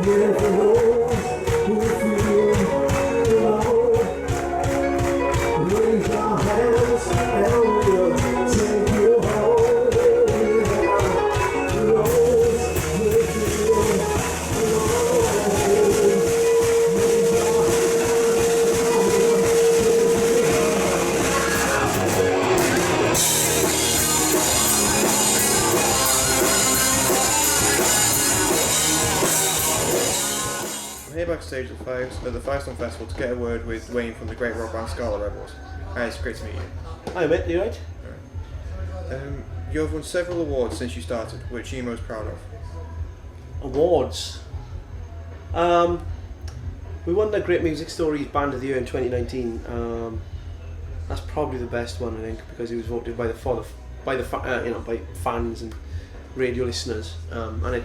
Here backstage at the Firestorm Festival to get a word with Wayne from the great rock band Scarlet Rebels. Hi, it's great to meet you. Hi mate, you right? You have won several awards since you started. Which are you most proud of? Awards. We won the Great Music Stories Band of the Year in 2019. That's probably the best one, I think, because it was voted by by fans and radio listeners, and it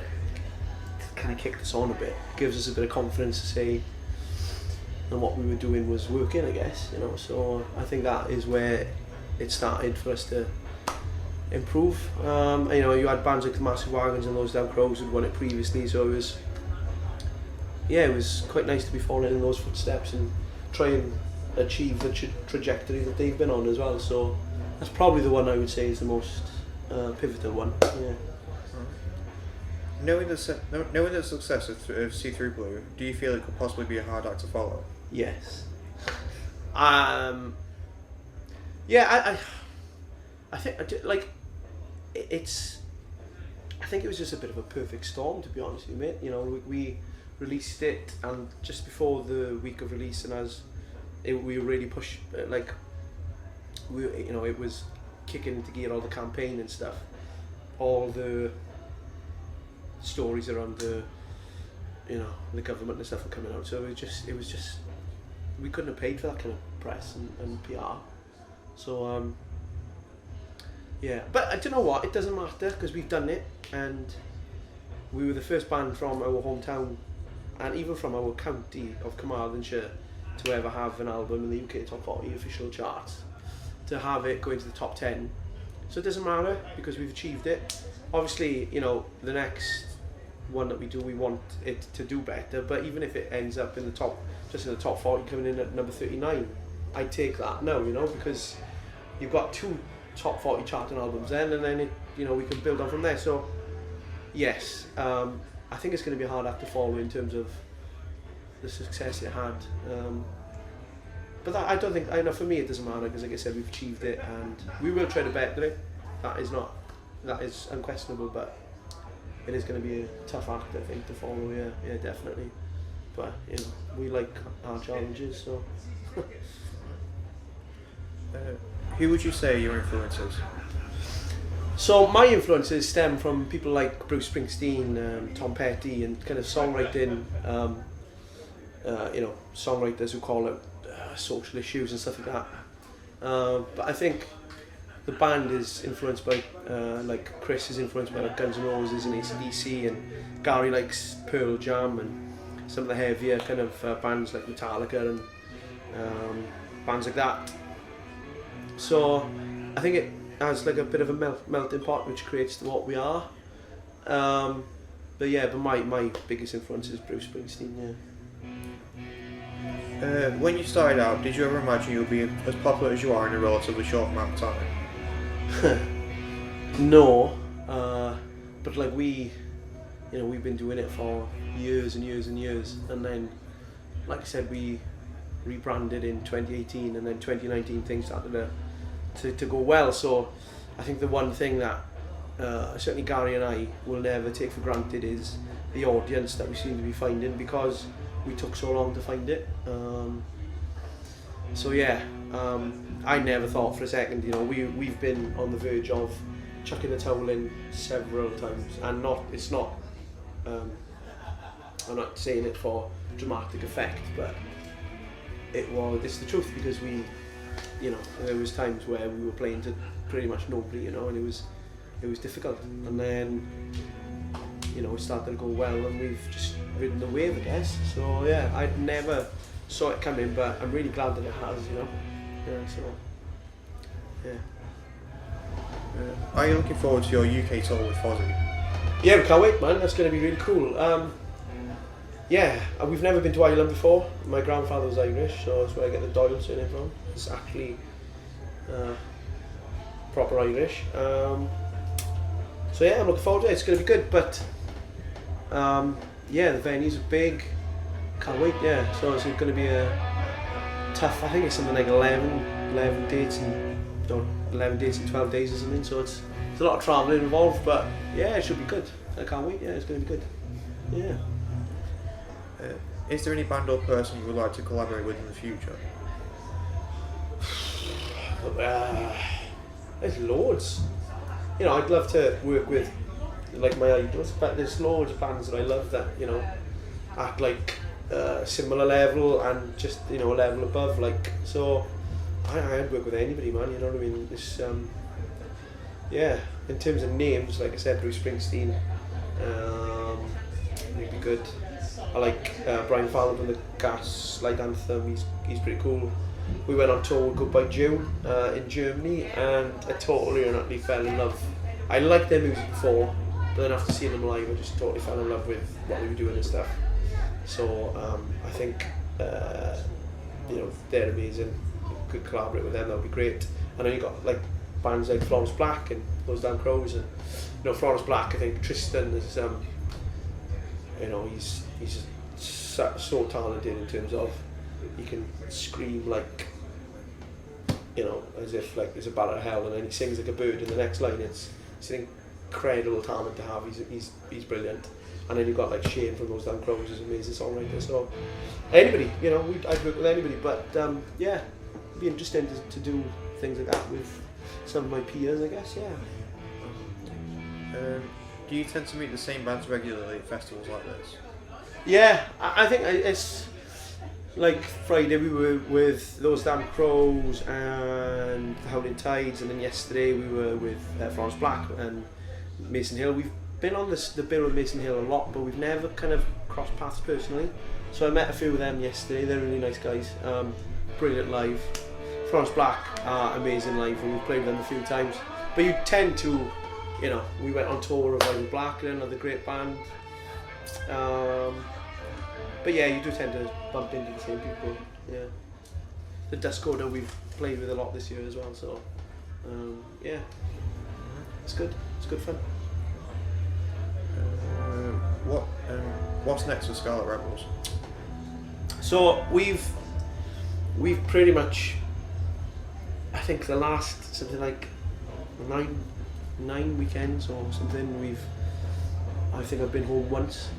kind of kicked us on a bit. It gives us a bit of confidence to say and what we were doing was working, I guess, you know. So I think that is where it started for us to improve. You know, you had bands like the Massive Wagons and those Down Crows who'd won it previously, so it was quite nice to be following in those footsteps and try and achieve the trajectory that they've been on as well. So that's probably the one I would say is the most pivotal one. Yeah. Knowing the success of See Through Blue, do you feel it could possibly be a hard act to follow? Yes. Yeah, I think like it's. I think it was just a bit of a perfect storm, to be honest with you, mate. You know, we released it, and just before the week of release, and we really pushed, like, it was kicking into gear, all the campaign and stuff, all the stories around the government and stuff were coming out. So it was just we couldn't have paid for that kind of press and PR. So yeah, but I don't know what, it doesn't matter because we've done it, and we were the first band from our hometown and even from our county of Carmarthenshire to ever have an album in the UK Top 40 official charts, to have it go into the top 10. So it doesn't matter because we've achieved it. Obviously, you know, the next one that we do, we want it to do better, but even if it ends up in the top 40, coming in at number 39, I'd take that now, you know, because you've got 2 top 40 charting albums then, and then we can build on from there. So yes, I think it's going to be a hard act to follow in terms of the success it had, but I don't think, I know for me it doesn't matter because, like I said, we've achieved it and we will try to better it. That is unquestionable, but it is going to be a tough act, I think, to follow. Yeah, definitely. But you know, we like our challenges. So, who would you say are your influences? So my influences stem from people like Bruce Springsteen, Tom Petty, and kind of songwriting. Songwriters who call out social issues and stuff like that. But I think the band is influenced by, like Chris is influenced by like Guns N' Roses and AC/DC, and Gary likes Pearl Jam and some of the heavier kind of bands like Metallica and bands like that. So I think it has like a bit of a melting pot which creates what we are. But my biggest influence is Bruce Springsteen. Yeah. When you started out, did you ever imagine you would be as popular as you are in a relatively short amount of time? No, but like we've been doing it for years and years and years, and then, like I said, we rebranded in 2018, and then 2019 things started to go well. So I think the one thing that certainly Gary and I will never take for granted is the audience that we seem to be finding, because we took so long to find it. I never thought for a second, we've been on the verge of chucking the towel in several times, and I'm not saying it for dramatic effect, but it's the truth, because there was times where we were playing to pretty much nobody, and it was difficult, and then it started to go well, and we've just ridden the wave, I guess. So yeah, I'd never saw it coming, but I'm really glad that it has, Are you looking forward to your UK tour with Fozzy? Yeah, we can't wait, man. That's going to be really cool. yeah, we've never been to Ireland before. My grandfather was Irish, so that's where I get the Doyle surname from. It's actually proper Irish. So yeah, I'm looking forward to it. It's going to be good, but yeah, the venues are big. Can't wait. Yeah, so it's going to be a tough. I think it's something like 11 dates and 11 dates and 12 days or something. So it's a lot of travelling involved, but yeah, it should be good. I can't wait. Yeah, it's going to be good. Yeah. Is there any band or person you would like to collaborate with in the future? There's loads. You know, I'd love to work with like my idols, but there's loads of bands that I love that, you know, at like similar level and just, you know, a level above. Like, so I'd work with anybody, man. You know what I mean? It's yeah. In terms of names, like I said, Bruce Springsteen, he'd be good. I like Brian Fallon from the Gaslight Anthem. He's pretty cool. We went on tour with Goodbye June in Germany, and I totally and utterly fell in love. I liked their music before, but then after seeing them live, I just totally fell in love with what they were doing and stuff. So I think you know, they're amazing. Could collaborate with them. That would be great. And then you got like bands like Florence Black and Those Damn Crows, and you know, Florence Black. I think Tristan is you know, he's so talented in terms of he can scream like, you know, as if like there's a bat out of hell, and then he sings like a bird in the next line. It's an incredible talent to have. He's brilliant. And then you've got like Shane from Those Damn Crows, who's an amazing songwriter. So anybody, you know, I'd work with anybody. But yeah, it'd be interesting to do things like that with some of my peers, I guess. Yeah. Do you tend to meet the same bands regularly at festivals like this? Yeah, I think it's like Friday we were with Those Damn Crows and the Howling Tides, and then yesterday we were with Florence Black and Mason Hill. We've been on the bill with Mason Hill a lot, but we've never kind of crossed paths personally. So I met a few of them yesterday. They're really nice guys. Brilliant live. Florence Black are amazing live, and we've played with them a few times. But you tend to, you know, we went on tour with Iron Black, another great band. But yeah, you do tend to bump into the same people. Yeah. The Dust Coda we've played with a lot this year as well. So yeah, it's good. It's good fun. What's next for Scarlet Rebels? So we've pretty much, I think the last something like nine weekends or something, I think I've been home once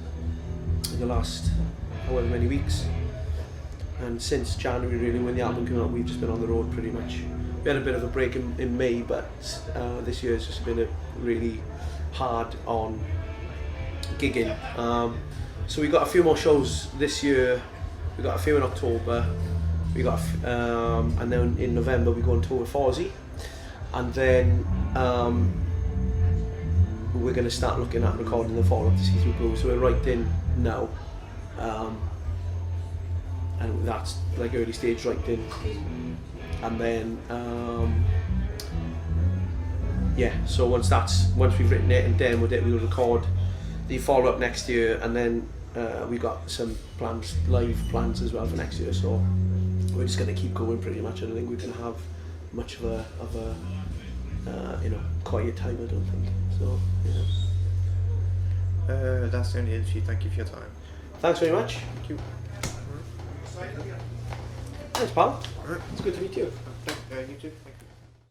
in the last however many weeks, and since January really, when the album came out, we've just been on the road pretty much. We had a bit of a break in May, but this year has just been really hard on gigging. So we got a few more shows this year. We got a few in October. We got and then in November we go on tour with Fozzy, and then we're going to start looking at recording the follow-up to See Through Blue. So we're writing now, and that's like early stage writing, and then yeah. So once we've written it and done with it, we'll record the follow-up next year, and then we got some live plans as well for next year. So we're just going to keep going pretty much. I don't think we're going to have much of a you know, quiet time, I don't think. So yeah. That's the only interview. Thank you for your time. Thanks very much. Thank you. Thanks, pal. It's good to meet you. You too.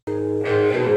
Thank you.